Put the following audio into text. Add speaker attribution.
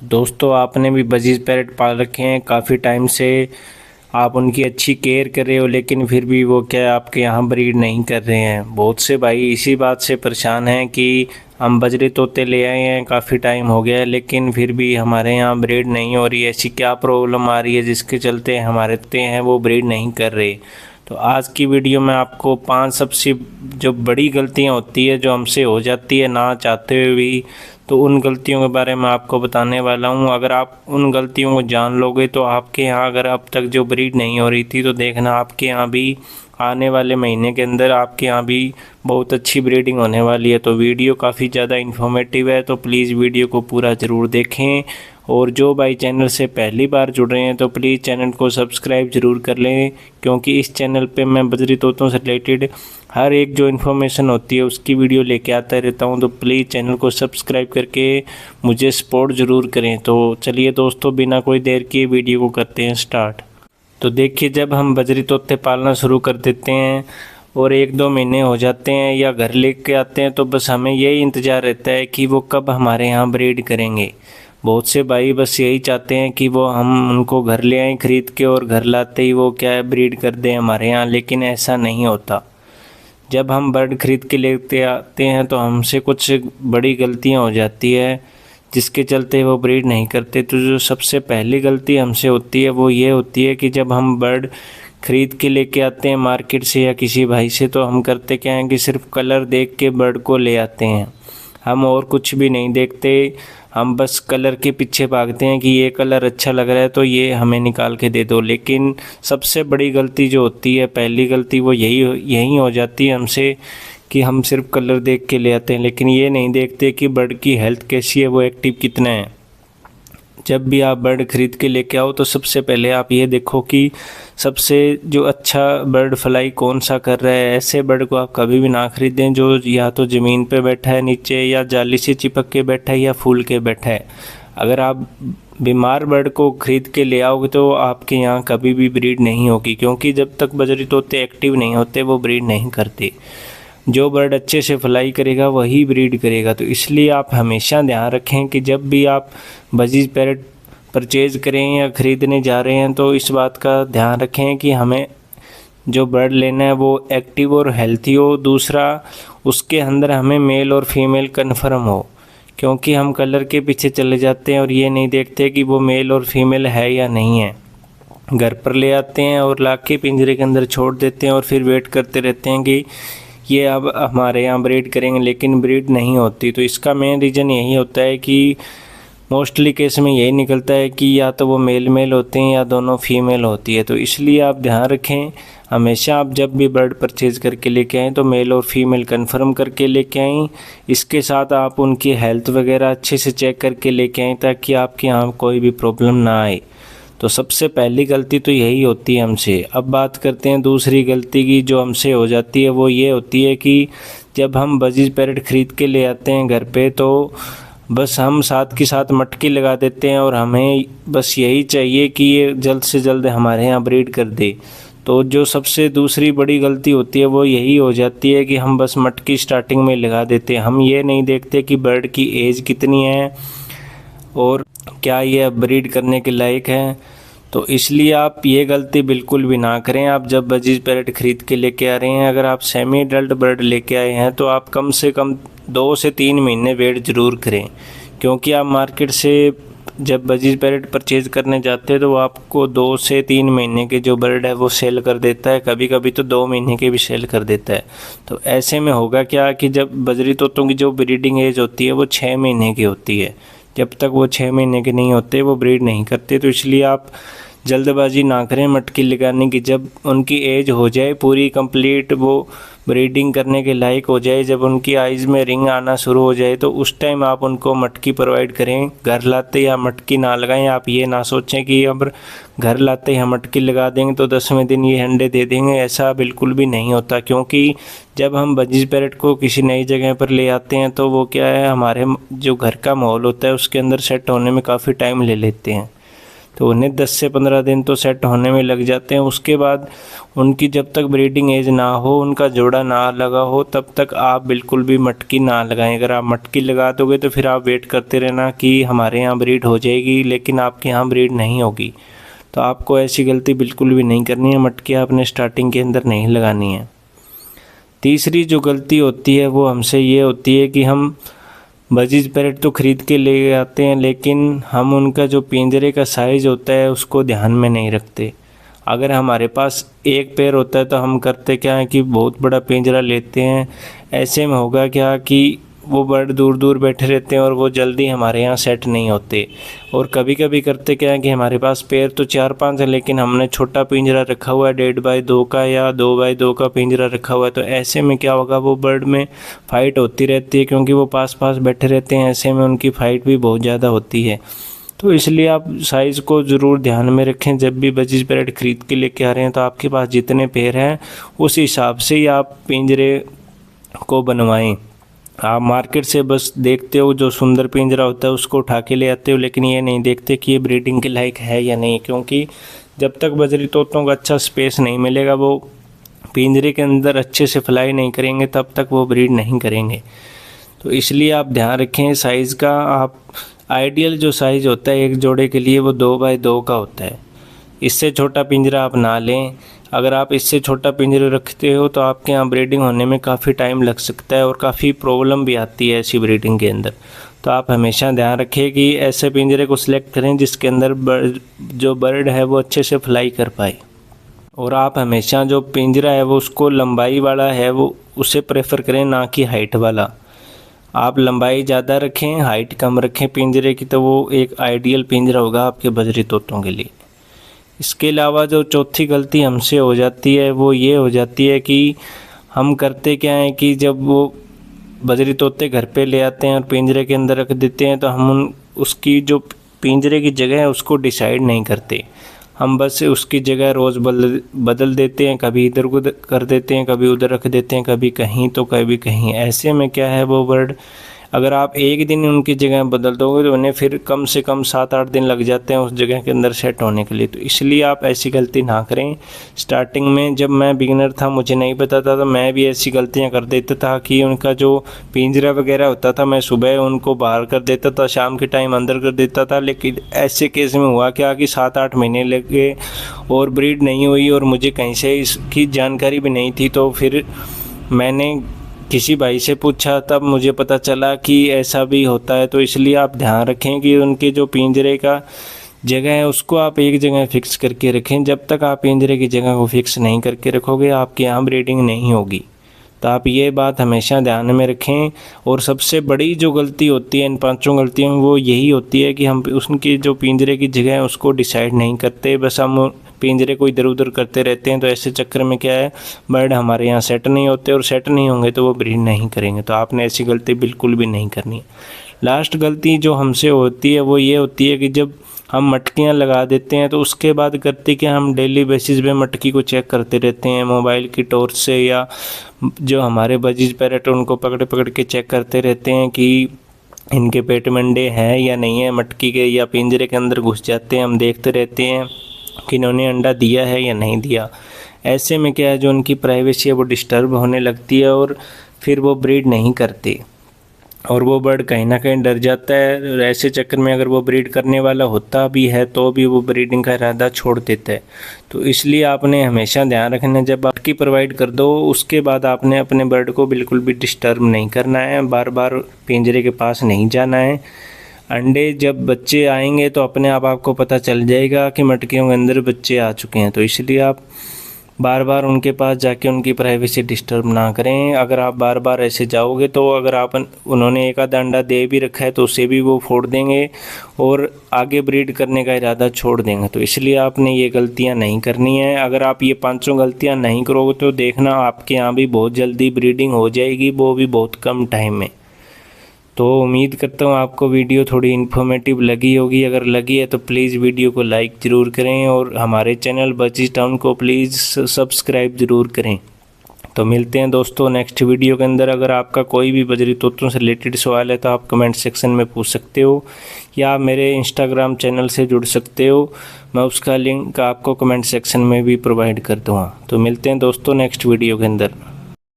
Speaker 1: दोस्तों, आपने भी बजीज पैरेट पाल रखे हैं काफ़ी टाइम से। आप उनकी अच्छी केयर कर रहे हो, लेकिन फिर भी वो क्या आपके यहाँ ब्रीड नहीं कर रहे हैं। बहुत से भाई इसी बात से परेशान हैं कि हम बजरी तोते ले आए हैं, काफ़ी टाइम हो गया है, लेकिन फिर भी हमारे यहाँ ब्रीड नहीं हो रही है। ऐसी क्या प्रॉब्लम आ रही है जिसके चलते हमारे तोते हैं वो ब्रीड नहीं कर रहे। तो आज की वीडियो में आपको 5 सबसे जो बड़ी गलतियाँ होती है जो हमसे हो जाती है ना चाहते हुए भी, तो उन गलतियों के बारे में आपको बताने वाला हूं। अगर आप उन गलतियों को जान लोगे तो आपके यहाँ अगर अब तक जो ब्रीड नहीं हो रही थी, तो देखना आपके यहाँ भी आने वाले महीने के अंदर आपके यहाँ भी बहुत अच्छी ब्रीडिंग होने वाली है। तो वीडियो काफ़ी ज़्यादा इन्फॉर्मेटिव है, तो प्लीज़ वीडियो को पूरा ज़रूर देखें। और जो भाई चैनल से पहली बार जुड़ रहे हैं तो प्लीज़ चैनल को सब्सक्राइब ज़रूर कर लें, क्योंकि इस चैनल पे मैं बजरी तोतों से रिलेटेड हर एक जो इन्फॉर्मेशन होती है उसकी वीडियो लेके आता रहता हूं। तो प्लीज़ चैनल को सब्सक्राइब करके मुझे सपोर्ट ज़रूर करें। तो चलिए दोस्तों, बिना कोई देर किए वीडियो को करते हैं स्टार्ट। तो देखिए, जब हम बजरी तोते पालना शुरू कर देते हैं और 1-2 महीने हो जाते हैं या घर लेके आते हैं, तो बस हमें यही इंतज़ार रहता है कि वो कब हमारे यहाँ ब्रीड करेंगे। बहुत से भाई बस यही चाहते हैं कि वो हम उनको घर ले आएँ ख़रीद के, और घर लाते ही वो क्या है ब्रीड कर दें हमारे यहाँ, लेकिन ऐसा नहीं होता। जब हम बर्ड ख़रीद के लेते आते हैं तो हमसे कुछ बड़ी गलतियाँ हो जाती है जिसके चलते वो ब्रीड नहीं करते। तो जो सबसे पहली गलती हमसे होती है वो ये होती है कि जब हम बर्ड ख़रीद के लेके आते हैं मार्केट से या किसी भाई से, तो हम करते क्या हैं कि सिर्फ कलर देख के बर्ड को ले आते हैं। हम और कुछ भी नहीं देखते, हम बस कलर के पीछे भागते हैं कि ये कलर अच्छा लग रहा है तो ये हमें निकाल के दे दो। लेकिन सबसे बड़ी गलती जो होती है, पहली गलती, वो यही हो जाती है हमसे कि हम सिर्फ कलर देख के ले आते हैं, लेकिन ये नहीं देखते कि बर्ड की हेल्थ कैसी है, वो एक्टिव कितना है। जब भी आप बर्ड ख़रीद के लेके आओ तो सबसे पहले आप ये देखो कि सबसे जो अच्छा बर्ड फ्लाई कौन सा कर रहा है। ऐसे बर्ड को आप कभी भी ना ख़रीदें जो या तो ज़मीन पे बैठा है नीचे, या जाली से चिपक के बैठा है, या फूल के बैठा है। अगर आप बीमार बर्ड को ख़रीद के ले आओगे तो आपके यहाँ कभी भी ब्रीड नहीं होगी, क्योंकि जब तक बजरी तोते एक्टिव नहीं होते वो ब्रीड नहीं करते। जो बर्ड अच्छे से फ्लाई करेगा वही ब्रीड करेगा। तो इसलिए आप हमेशा ध्यान रखें कि जब भी आप बजीज पैरेट परचेज़ करें या ख़रीदने जा रहे हैं तो इस बात का ध्यान रखें कि हमें जो बर्ड लेना है वो एक्टिव और हेल्थी हो। दूसरा, उसके अंदर हमें मेल और फीमेल कन्फर्म हो, क्योंकि हम कलर के पीछे चले जाते हैं और ये नहीं देखते कि वो मेल और फीमेल है या नहीं है। घर पर ले आते हैं और ला के पिंजरे के अंदर छोड़ देते हैं और फिर वेट करते रहते हैं कि ये अब हमारे यहाँ ब्रीड करेंगे, लेकिन ब्रीड नहीं होती। तो इसका मेन रीज़न यही होता है कि मोस्टली केस में यही निकलता है कि या तो वो मेल होते हैं या दोनों फीमेल होती है। तो इसलिए आप ध्यान रखें, हमेशा आप जब भी बर्ड परचेज़ करके लेके आएँ तो मेल और फीमेल कंफर्म करके लेके आएँ। इसके साथ आप उनकी हेल्थ वगैरह अच्छे से चेक करके लेके आएँ ताकि आपके यहाँ कोई भी प्रॉब्लम ना आए। तो सबसे पहली गलती तो यही होती है हमसे। अब बात करते हैं दूसरी गलती की जो हमसे हो जाती है, वो ये होती है कि जब हम बजीज पैरेट ख़रीद के ले आते हैं घर पे, तो बस हम साथ के साथ मटकी लगा देते हैं और हमें बस यही चाहिए कि ये जल्द से जल्द हमारे यहाँ ब्रीड कर दे। तो जो सबसे दूसरी बड़ी गलती होती है वो यही हो जाती है कि हम बस मटकी स्टार्टिंग में लगा देते हैं। हम ये नहीं देखते कि बर्ड की एज कितनी है और क्या ये ब्रीड करने के लायक है। तो इसलिए आप ये गलती बिल्कुल भी ना करें। आप जब बजीज पैरेट ख़रीद के लेके आ रहे हैं, अगर आप सेमी एडल्ट बर्ड लेके आए हैं तो आप कम से कम 2 से 3 महीने वेट ज़रूर करें, क्योंकि आप मार्केट से जब बजीज पैरेट परचेज़ करने जाते हैं तो वो आपको 2 से 3 महीने के जो बर्ड है वो सेल कर देता है, कभी कभी तो 2 महीने के भी सेल कर देता है। तो ऐसे में होगा क्या कि जब बजरी तोतों की जो ब्रीडिंग एज होती है वो 6 महीने की होती है। जब तक वो 6 महीने के नहीं होते वो ब्रीड नहीं करते। तो इसलिए आप जल्दबाजी ना करें मटकी लगाने की। जब उनकी एज हो जाए पूरी कंप्लीट, वो ब्रीडिंग करने के लायक हो जाए, जब उनकी आइज़ में रिंग आना शुरू हो जाए, तो उस टाइम आप उनको मटकी प्रोवाइड करें। घर लाते या मटकी ना लगाएं। आप ये ना सोचें कि अब घर लाते हम मटकी लगा देंगे तो 10वें दिन ये अंडे दे देंगे। ऐसा बिल्कुल भी नहीं होता, क्योंकि जब हम बजीज पैरेट को किसी नई जगह पर ले आते हैं तो वो क्या है, हमारे जो घर का माहौल होता है उसके अंदर सेट होने में काफ़ी टाइम ले लेते हैं। तो उन्हें 10 से 15 दिन तो सेट होने में लग जाते हैं। उसके बाद उनकी जब तक ब्रीडिंग एज ना हो, उनका जोड़ा ना लगा हो, तब तक आप बिल्कुल भी मटकी ना लगाएं। अगर आप मटकी लगा दोगे तो फिर आप वेट करते रहना कि हमारे यहाँ ब्रीड हो जाएगी, लेकिन आपके यहाँ ब्रीड नहीं होगी। तो आपको ऐसी गलती बिल्कुल भी नहीं करनी है, मटकी आपने स्टार्टिंग के अंदर नहीं लगानी है। तीसरी जो गलती होती है वो हमसे ये होती है कि हम बजीज पैरेट तो ख़रीद के ले आते हैं, लेकिन हम उनका जो पिंजरे का साइज़ होता है उसको ध्यान में नहीं रखते। अगर हमारे पास एक पेयर होता है तो हम करते क्या है कि बहुत बड़ा पिंजरा लेते हैं। ऐसे में होगा क्या कि वो बर्ड दूर दूर बैठे रहते हैं और वो जल्दी हमारे यहाँ सेट नहीं होते। और कभी कभी करते क्या है कि हमारे पास पेयर तो 4-5 है, लेकिन हमने छोटा पिंजरा रखा हुआ है 1.5x2 का या 2x2 का पिंजरा रखा हुआ है। तो ऐसे में क्या होगा, वो बर्ड में फ़ाइट होती रहती है, क्योंकि वो पास पास बैठे रहते हैं। ऐसे में उनकी फ़ाइट भी बहुत ज़्यादा होती है। तो इसलिए आप साइज़ को ज़रूर ध्यान में रखें। जब भी बजीज पैरेट ख़रीद के लेके आ रहे हैं तो आपके पास जितने पेयर हैं उस हिसाब से ही आप पिंजरे को बनवाएं। आप मार्केट से बस देखते हो जो सुंदर पिंजरा होता है उसको उठा के ले आते हो, लेकिन ये नहीं देखते कि ये ब्रीडिंग के लायक है या नहीं। क्योंकि जब तक बजरी तोतों का अच्छा स्पेस नहीं मिलेगा, वो पिंजरे के अंदर अच्छे से फ्लाई नहीं करेंगे, तब तक वो ब्रीड नहीं करेंगे। तो इसलिए आप ध्यान रखें साइज़ का। आप आइडियल जो साइज़ होता है एक जोड़े के लिए वो 2x2 का होता है। इससे छोटा पिंजरा आप ना लें। अगर आप इससे छोटा पिंजरा रखते हो तो आपके यहाँ ब्रीडिंग होने में काफ़ी टाइम लग सकता है और काफ़ी प्रॉब्लम भी आती है ऐसी ब्रीडिंग के अंदर। तो आप हमेशा ध्यान रखें कि ऐसे पिंजरे को सिलेक्ट करें जिसके अंदर जो बर्ड है वो अच्छे से फ्लाई कर पाए। और आप हमेशा जो पिंजरा है वो उसको लंबाई वाला है वो उसे प्रेफर करें, ना कि हाइट वाला। आप लंबाई ज़्यादा रखें, हाइट कम रखें पिंजरे की, तो वो एक आइडियल पिंजरा होगा आपके बजरी तोतों के लिए। इसके अलावा जो चौथी गलती हमसे हो जाती है वो ये हो जाती है कि हम करते क्या है कि जब वो बजरी तोते घर पे ले आते हैं और पिंजरे के अंदर रख देते हैं तो हम उसकी जो पिंजरे की जगह है उसको डिसाइड नहीं करते। हम बस उसकी जगह रोज़ बदल देते हैं, कभी इधर उधर कर देते हैं, कभी उधर रख देते हैं, कभी कहीं तो कभी कहीं। ऐसे में क्या है, वो बर्ड अगर आप एक दिन उनकी जगह बदल दोगे तो उन्हें फिर कम से कम 7-8 दिन लग जाते हैं उस जगह के अंदर सेट होने के लिए। तो इसलिए आप ऐसी गलती ना करें। स्टार्टिंग में जब मैं बिगिनर था, मुझे नहीं पता था, तो मैं भी ऐसी गलतियां कर देता था कि उनका जो पिंजरा वगैरह होता था मैं सुबह उनको बाहर कर देता था, शाम के टाइम अंदर कर देता था। लेकिन ऐसे केस में हुआ क्या कि 7-8 महीने लग गए और ब्रीड नहीं हुई और मुझे कहीं से इसकी जानकारी भी नहीं थी। तो फिर मैंने किसी भाई से पूछा, तब मुझे पता चला कि ऐसा भी होता है। तो इसलिए आप ध्यान रखें कि उनके जो पिंजरे का जगह है उसको आप एक जगह फ़िक्स करके रखें। जब तक आप पिंजरे की जगह को फ़िक्स नहीं करके रखोगे आपके यहाँ ब्रीडिंग नहीं होगी। तो आप ये बात हमेशा ध्यान में रखें। और सबसे बड़ी जो गलती होती है इन 5 गलतियों में वो यही होती है कि हम उनकी जो पिंजरे की जगह है उसको डिसाइड नहीं करते, बस हम पिंजरे को इधर उधर करते रहते हैं। तो ऐसे चक्कर में क्या है, बर्ड हमारे यहाँ सेट नहीं होते और सेट नहीं होंगे तो वो ब्रीड नहीं करेंगे। तो आपने ऐसी गलती बिल्कुल भी नहीं करनी है। लास्ट गलती जो हमसे होती है वो ये होती है कि जब हम मटकियाँ लगा देते हैं तो उसके बाद करते कि हम डेली बेसिस पे मटकी को चेक करते रहते हैं मोबाइल की टॉर्च से, या जो हमारे बजीज पैरेट उनको पकड़ पकड़ के चेक करते रहते हैं कि इनके पेट में अंडे हैं या नहीं है। मटकी के या पिंजरे के अंदर घुस जाते हैं, हम देखते रहते हैं कि इन्होंने अंडा दिया है या नहीं दिया। ऐसे में क्या है, जो उनकी प्राइवेसी है वो डिस्टर्ब होने लगती है और फिर वो ब्रीड नहीं करते और वो बर्ड कहीं ना कहीं डर जाता है। और ऐसे चक्कर में अगर वो ब्रीड करने वाला होता भी है तो भी वो ब्रीडिंग का इरादा छोड़ देता है। तो इसलिए आपने हमेशा ध्यान रखना, जब मटकी प्रोवाइड कर दो उसके बाद आपने अपने बर्ड को बिल्कुल भी डिस्टर्ब नहीं करना है, बार बार पिंजरे के पास नहीं जाना है। अंडे जब बच्चे आएंगे तो अपने आप आपको पता चल जाएगा कि मटकियों के अंदर बच्चे आ चुके हैं। तो इसलिए आप बार बार उनके पास जाके उनकी प्राइवेसी डिस्टर्ब ना करें। अगर आप बार बार ऐसे जाओगे तो अगर आप उन्होंने एक आधा अंडा दे भी रखा है तो उसे भी वो फोड़ देंगे और आगे ब्रीड करने का इरादा छोड़ देंगे। तो इसलिए आपने ये गलतियां नहीं करनी है। अगर आप ये 5 गलतियां नहीं करोगे तो देखना आपके यहाँ भी बहुत जल्दी ब्रीडिंग हो जाएगी, वो भी बहुत कम टाइम में। तो उम्मीद करता हूँ आपको वीडियो थोड़ी इन्फॉर्मेटिव लगी होगी। अगर लगी है तो प्लीज़ वीडियो को लाइक ज़रूर करें और हमारे चैनल बजीज टाउन को प्लीज़ सब्सक्राइब ज़रूर करें। तो मिलते हैं दोस्तों नेक्स्ट वीडियो के अंदर। अगर आपका कोई भी बजरी तोतों से रिलेटेड सवाल है तो आप कमेंट सेक्शन में पूछ सकते हो, या आप मेरे इंस्टाग्राम चैनल से जुड़ सकते हो, मैं उसका लिंक आपको कमेंट सेक्शन में भी प्रोवाइड कर दूँगा। तो मिलते हैं दोस्तों नेक्स्ट वीडियो के अंदर।